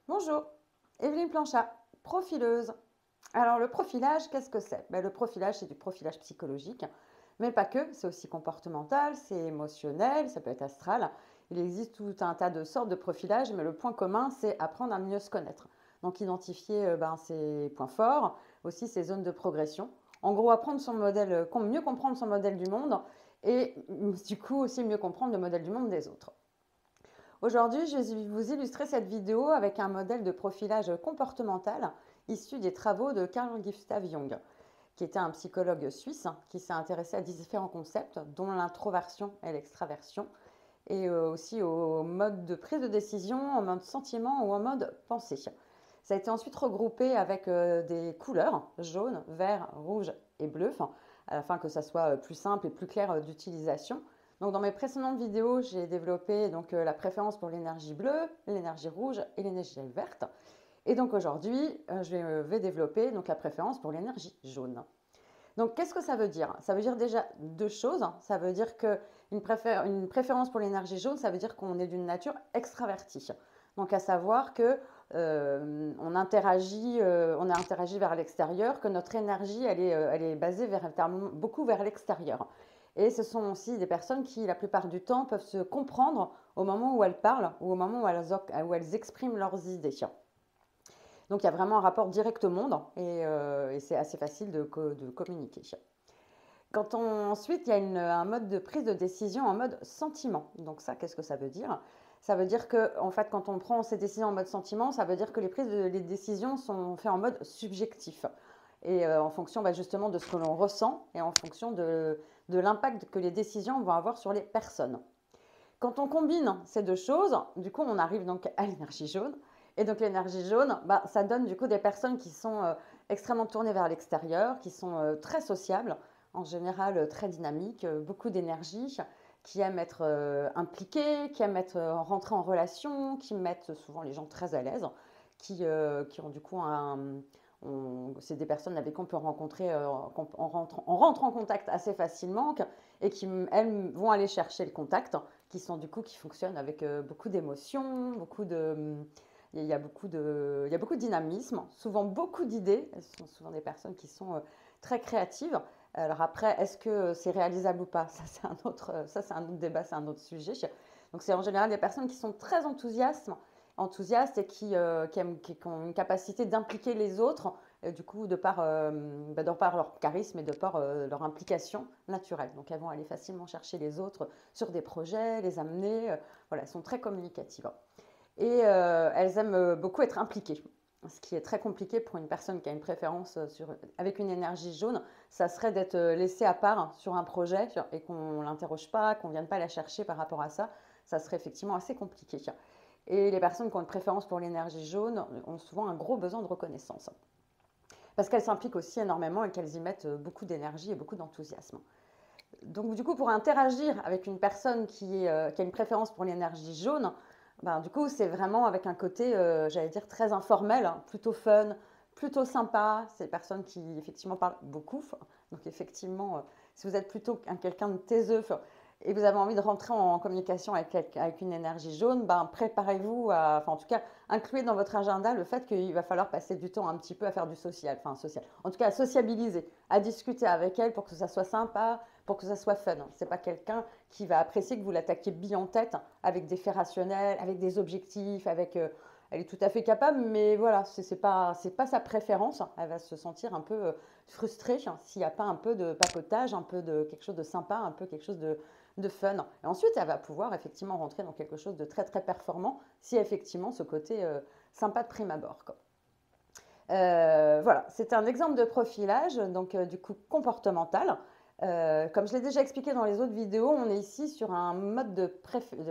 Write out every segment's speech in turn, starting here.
Bonjour, Evelyne Planchat, profileuse. Alors le profilage, qu'est-ce que c'est? Le profilage, c'est du profilage psychologique, mais pas que, c'est aussi comportemental, c'est émotionnel, ça peut être astral. Il existe tout un tas de sortes de profilage, mais le point commun, c'est apprendre à mieux se connaître. Donc identifier ses points forts, aussi ses zones de progression. En gros, apprendre son modèle, mieux comprendre son modèle du monde et du coup aussi mieux comprendre le modèle du monde des autres. Aujourd'hui, je vais vous illustrer cette vidéo avec un modèle de profilage comportemental issu des travaux de Carl Gustav Jung, qui était un psychologue suisse qui s'est intéressé à différents concepts, dont l'introversion et l'extraversion, et aussi au mode de prise de décision, en mode sentiment ou en mode pensée. Ça a été ensuite regroupé avec des couleurs, jaune, vert, rouge et bleu, afin que ça soit plus simple et plus clair d'utilisation. Donc dans mes précédentes vidéos, j'ai développé la préférence pour l'énergie bleue, l'énergie rouge et l'énergie verte. Et donc aujourd'hui, je vais développer la préférence pour l'énergie jaune. Donc qu'est-ce que ça veut dire? Ça veut dire déjà deux choses. Ça veut dire qu'une préférence pour l'énergie jaune, ça veut dire qu'on est d'une nature extravertie. Donc à savoir que on interagit vers l'extérieur, que notre énergie elle est basée beaucoup vers l'extérieur. Et ce sont aussi des personnes qui, la plupart du temps, peuvent se comprendre au moment où elles parlent ou au moment où elles expriment leurs idées. Donc il y a vraiment un rapport direct au monde et c'est assez facile de communiquer. Ensuite, il y a un mode de prise de décision en mode sentiment. Donc ça, qu'est-ce que ça veut dire? Ça veut dire que, en fait, quand on prend ces décisions en mode sentiment, ça veut dire que les décisions sont faites en mode subjectif. Et en fonction justement de ce que l'on ressent et en fonction de l'impact que les décisions vont avoir sur les personnes. Quand on combine ces deux choses, du coup, on arrive donc à l'énergie jaune. Et donc l'énergie jaune, ça donne du coup des personnes qui sont extrêmement tournées vers l'extérieur, qui sont très sociables, en général très dynamiques, beaucoup d'énergie, qui aiment être impliquées, qui aiment rentrer en relation, qui mettent souvent les gens très à l'aise, qui ont du coup c'est des personnes avec qui on peut rencontrer, on rentre en contact assez facilement et qui, elles, vont aller chercher le contact, qui fonctionnent avec beaucoup d'émotions, il y a beaucoup de dynamisme, souvent beaucoup d'idées. Ce sont souvent des personnes qui sont très créatives. Alors après, est-ce que c'est réalisable ou pas? Ça, c'est un autre débat, c'est un autre sujet. Donc c'est en général des personnes qui sont très enthousiastes et qui ont une capacité d'impliquer les autres, du coup, de par leur charisme et de par leur implication naturelle. Donc elles vont aller facilement chercher les autres sur des projets, les amener. Voilà, elles sont très communicatives. Et elles aiment beaucoup être impliquées. Ce qui est très compliqué pour une personne qui a une préférence avec une énergie jaune, ça serait d'être laissée à part sur un projet et qu'on ne l'interroge pas, qu'on ne vienne pas la chercher par rapport à ça. Ça serait effectivement assez compliqué. Et les personnes qui ont une préférence pour l'énergie jaune ont souvent un gros besoin de reconnaissance. Parce qu'elles s'impliquent aussi énormément et qu'elles y mettent beaucoup d'énergie et beaucoup d'enthousiasme. Donc du coup, pour interagir avec une personne qui a une préférence pour l'énergie jaune, du coup, c'est vraiment avec un côté, j'allais dire, très informel, hein, plutôt fun, plutôt sympa. C'est des personnes qui, effectivement, parlent beaucoup. Donc, effectivement, si vous êtes plutôt quelqu'un de taiseux et vous avez envie de rentrer en communication avec une énergie jaune, préparez-vous en tout cas, incluez dans votre agenda le fait qu'il va falloir passer du temps un petit peu à faire du social, en tout cas à sociabiliser, à discuter avec elle pour que ça soit sympa, pour que ça soit fun. C'est pas quelqu'un qui va apprécier que vous l'attaquiez bille en tête avec des faits rationnels, avec des objectifs, elle est tout à fait capable, mais voilà, c'est pas sa préférence. Elle va se sentir un peu frustrée s'il n'y a pas un peu de papotage, un peu de quelque chose de sympa, un peu quelque chose de fun. Et ensuite, elle va pouvoir effectivement rentrer dans quelque chose de très très performant si effectivement ce côté sympa de prime abord, quoi. Voilà, c'est un exemple de profilage, donc du coup comportemental. Comme je l'ai déjà expliqué dans les autres vidéos, on est ici sur un mode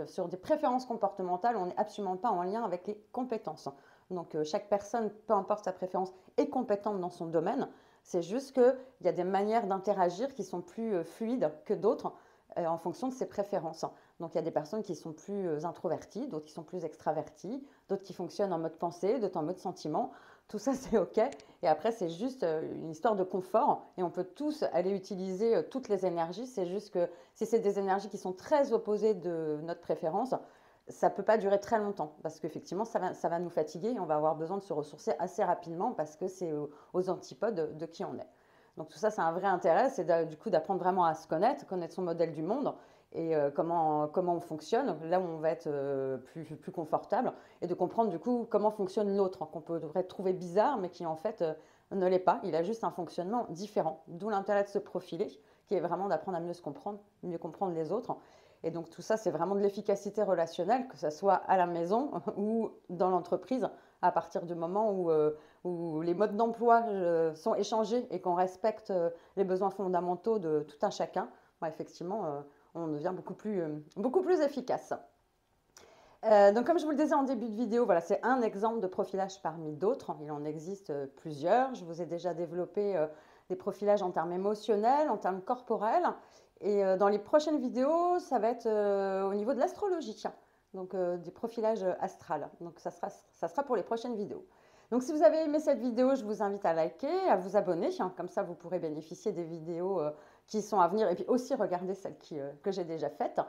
sur des préférences comportementales, on n'est absolument pas en lien avec les compétences. Donc chaque personne, peu importe sa préférence, est compétente dans son domaine. C'est juste qu'il y a des manières d'interagir qui sont plus fluides que d'autres en fonction de ses préférences. Donc il y a des personnes qui sont plus introverties, d'autres qui sont plus extraverties, d'autres qui fonctionnent en mode pensée, d'autres en mode sentiment. Tout ça, c'est OK. Et après, c'est juste une histoire de confort. Et on peut tous aller utiliser toutes les énergies. C'est juste que si c'est des énergies qui sont très opposées de notre préférence, ça ne peut pas durer très longtemps parce qu'effectivement, ça va nous fatiguer et on va avoir besoin de se ressourcer assez rapidement parce que c'est aux antipodes de qui on est. Donc tout ça, c'est un vrai intérêt, c'est du coup d'apprendre vraiment à se connaître son modèle du monde et comment on fonctionne, là où on va être plus confortable, et de comprendre du coup comment fonctionne l'autre, qu'on devrait trouver bizarre, mais qui en fait ne l'est pas. Il a juste un fonctionnement différent. D'où l'intérêt de se profiler, qui est vraiment d'apprendre à mieux comprendre les autres. Et donc tout ça, c'est vraiment de l'efficacité relationnelle, que ce soit à la maison ou dans l'entreprise, à partir du moment où les modes d'emploi sont échangés et qu'on respecte les besoins fondamentaux de tout un chacun. Bah, effectivement, on devient beaucoup plus efficace. Donc comme je vous le disais en début de vidéo, voilà, c'est un exemple de profilage parmi d'autres. Il en existe plusieurs. Je vous ai déjà développé des profilages en termes émotionnels, en termes corporels. Et dans les prochaines vidéos, ça va être au niveau de l'astrologie, donc du profilage astral. Donc ça sera pour les prochaines vidéos. Donc si vous avez aimé cette vidéo, je vous invite à liker, à vous abonner. Comme ça, vous pourrez bénéficier des vidéos qui sont à venir et puis aussi regarder celles que j'ai déjà faites.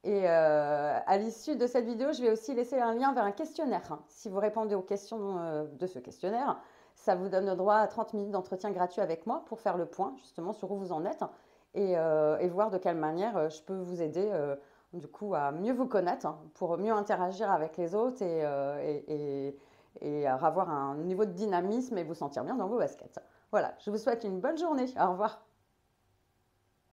Et à l'issue de cette vidéo, je vais aussi laisser un lien vers un questionnaire. Si vous répondez aux questions de ce questionnaire, ça vous donne le droit à 30 minutes d'entretien gratuit avec moi pour faire le point justement sur où vous en êtes et voir de quelle manière je peux vous aider du coup à mieux vous connaître, pour mieux interagir avec les autres et avoir un niveau de dynamisme et vous sentir bien dans vos baskets. Voilà, je vous souhaite une bonne journée. Au revoir.